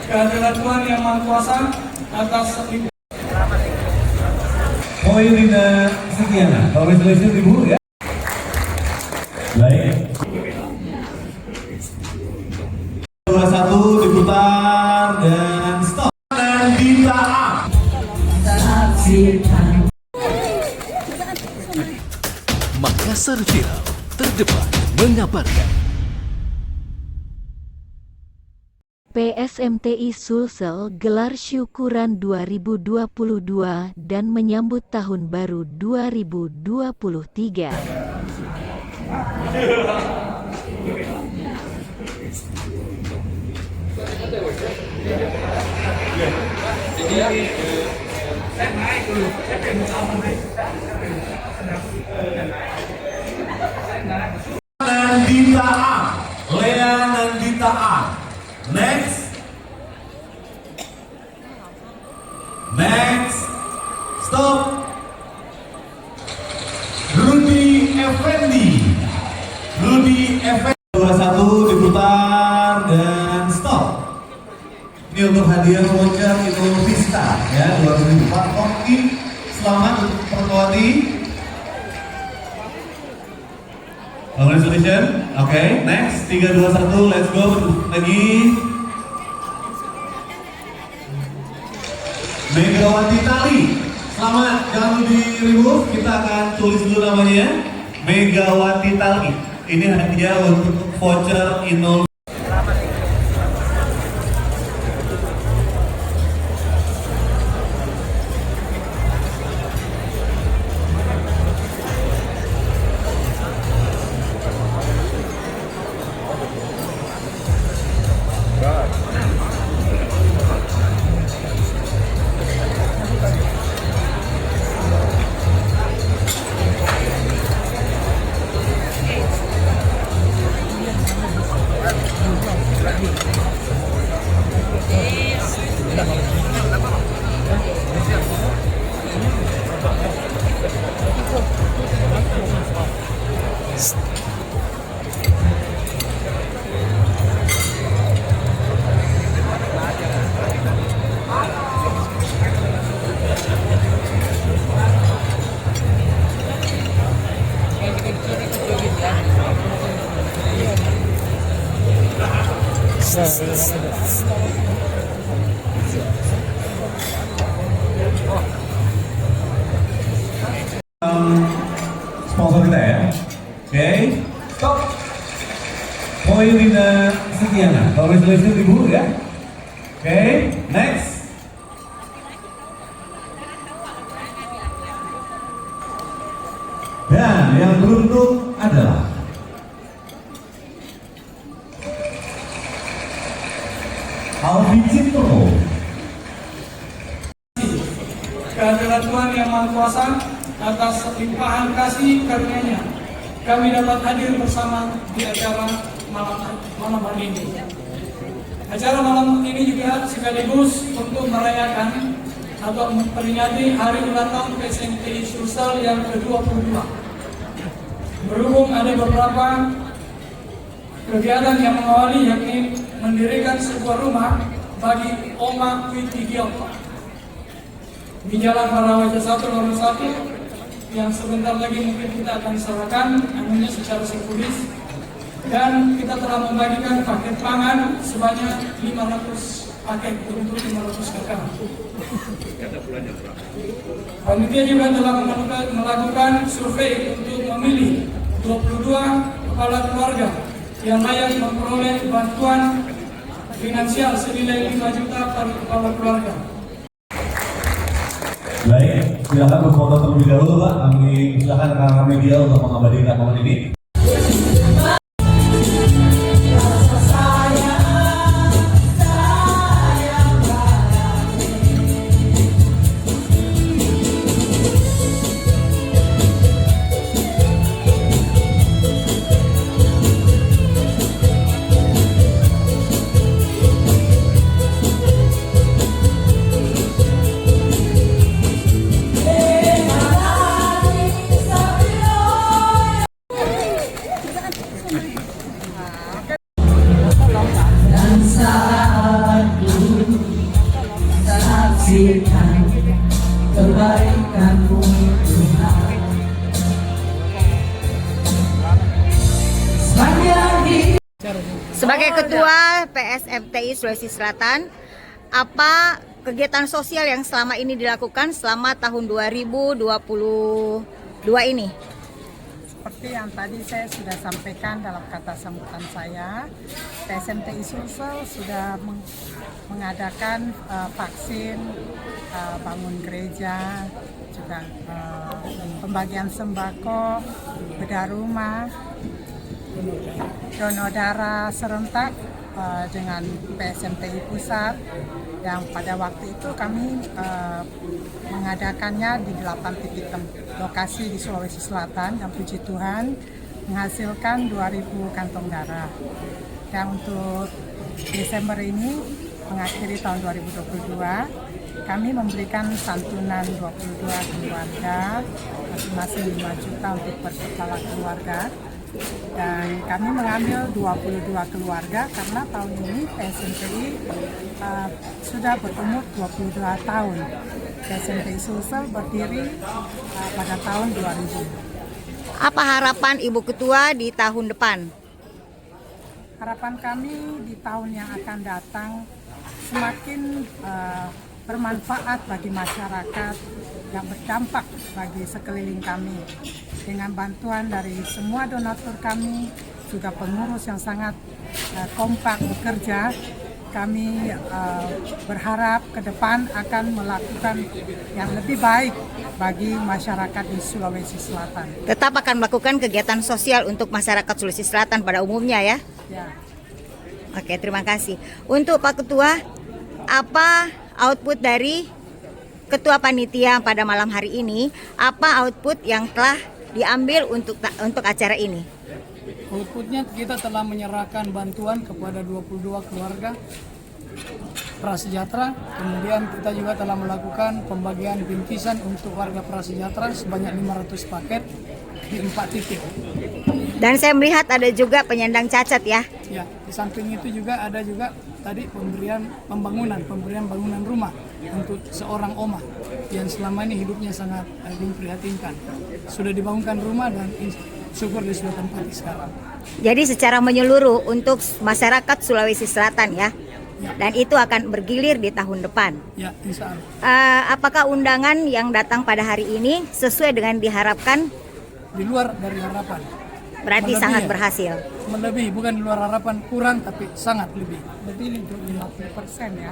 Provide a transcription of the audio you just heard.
kehadiran Tuhan Yang Maha Kuasa atas Rina Setiana, congratulations Ibu ya. Baik. 21 diputar dan stop. Dan ditaat. Makassar Viral, terdepan mengabarkan. PSMTI Sulsel gelar syukuran 2022 dan menyambut tahun baru 2023. Nandita A, Lea Nandita A. Next. Stop. Rudy Effendi. 21 diputar dan stop. Ini untuk hadiah voucher Inul Vista ya 2004. Oke, selamat untuk Pertuati. Congratulations. Oke, next 3, 2, 1, let's go lagi. Megawati Tali. Selamat, jangan di remove, kita akan tulis dulu namanya. Megawati Tali. Ini hadiah untuk voucher Inul. Sponsor kita ya. Oke, stop. Rina Setiana, congratulations Ibu ya. Oke, next. Dan yang beruntung adalah Alfi Cipto. kehadiran Tuhan Yang Maha Kuasa atas limpahan kasih karunia-Nya, kami dapat hadir bersama di acara malam hari ini. Acara malam ini juga sekaligus untuk merayakan atau memperingati hari ulang tahun PSMTI Sulsel yang ke-22. Berhubung ada beberapa kegiatan yang mengawali, yakni mendirikan sebuah rumah bagi Oma Witigiong di Jalan Parawaja 1 nomor 1 yang sebentar lagi mungkin kita akan serahkan anunya secara simbolis, dan kita telah membagikan paket pangan sebanyak 500 paket untuk 500 kakak. Panitia juga telah melakukan survei untuk memilih 22 kepala keluarga yang layak memperoleh bantuan finansial senilai 5 juta per kepala keluarga. Baik, silakan berfoto terlebih dahulu Pak. Kami silakan rekan-rekan media untuk mengabadikan momen ini. akan bumi lunak. Sepanjang hidup. Sebagai Ketua PSMTI Sulawesi Selatan, apa kegiatan sosial yang selama ini dilakukan selama tahun 2022 ini? Seperti yang tadi saya sudah sampaikan dalam kata sambutan saya, PSMTI Sulsel sudah mengadakan vaksin, bangun gereja, juga pembagian sembako, bedah rumah, donor darah serentak dengan PSMTI Pusat, yang pada waktu itu kami mengadakannya di 8 titik lokasi di Sulawesi Selatan, yang puji Tuhan menghasilkan 2.000 kantong darah. Dan untuk Desember ini, mengakhiri tahun 2022, kami memberikan santunan 22 keluarga, masing-masing 5 juta untuk per kepala keluarga. Dan kami mengambil 22 keluarga karena tahun ini PSMTI sudah berumur 22 tahun. PSMTI Sulsel berdiri pada tahun 2000. Apa harapan Ibu Ketua di tahun depan? Harapan kami di tahun yang akan datang semakin bermanfaat bagi masyarakat, yang berdampak bagi sekeliling kami. Dengan bantuan dari semua donatur kami, juga pengurus yang sangat kompak bekerja, kami berharap ke depan akan melakukan yang lebih baik bagi masyarakat di Sulawesi Selatan. Tetap akan melakukan kegiatan sosial untuk masyarakat Sulawesi Selatan pada umumnya ya? Ya. Oke, terima kasih. Untuk Pak Ketua, apa output dari Ketua Panitia pada malam hari ini? Apa output yang telah diambil untuk acara ini? Outputnya kita telah menyerahkan bantuan kepada 22 keluarga prasejahtera. Kemudian kita juga telah melakukan pembagian bingkisan untuk warga prasejahtera sebanyak 500 paket di 4 titik. Dan saya melihat ada juga penyandang cacat ya? Ya, di samping itu juga ada juga tadi pemberian bangunan rumah untuk seorang oma yang selama ini hidupnya sangat memprihatinkan. Sudah dibangunkan rumah dan syukur dia sudah tempati sekarang. Jadi secara menyeluruh untuk masyarakat Sulawesi Selatan ya? Dan itu akan bergilir di tahun depan. Ya, insya Allah. Apakah undangan yang datang pada hari ini sesuai dengan diharapkan? Di luar dari harapan. Berarti Melebihi sangat ya? berhasil. Melebihi, bukan di luar harapan, kurang tapi sangat lebih. Lebih untuk 50% ya.